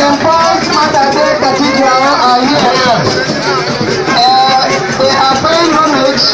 The First Matter Day Cathedral are here. They are paying homage.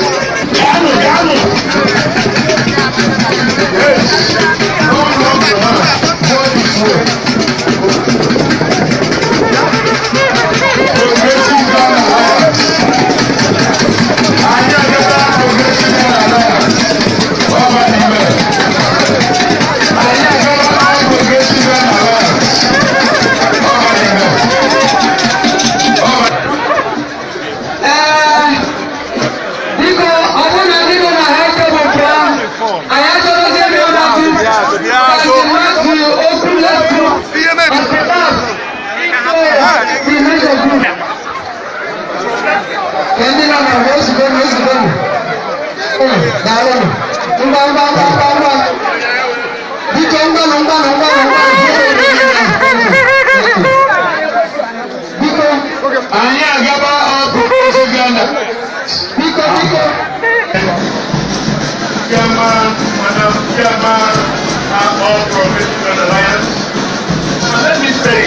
Madam Chairman of all Professional Alliance. And let me say,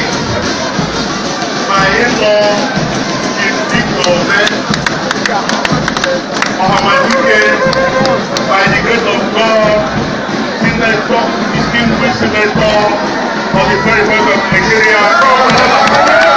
my in-law is Victor Mohammed, by the grace of God, distinguished senator of the President of Nigeria.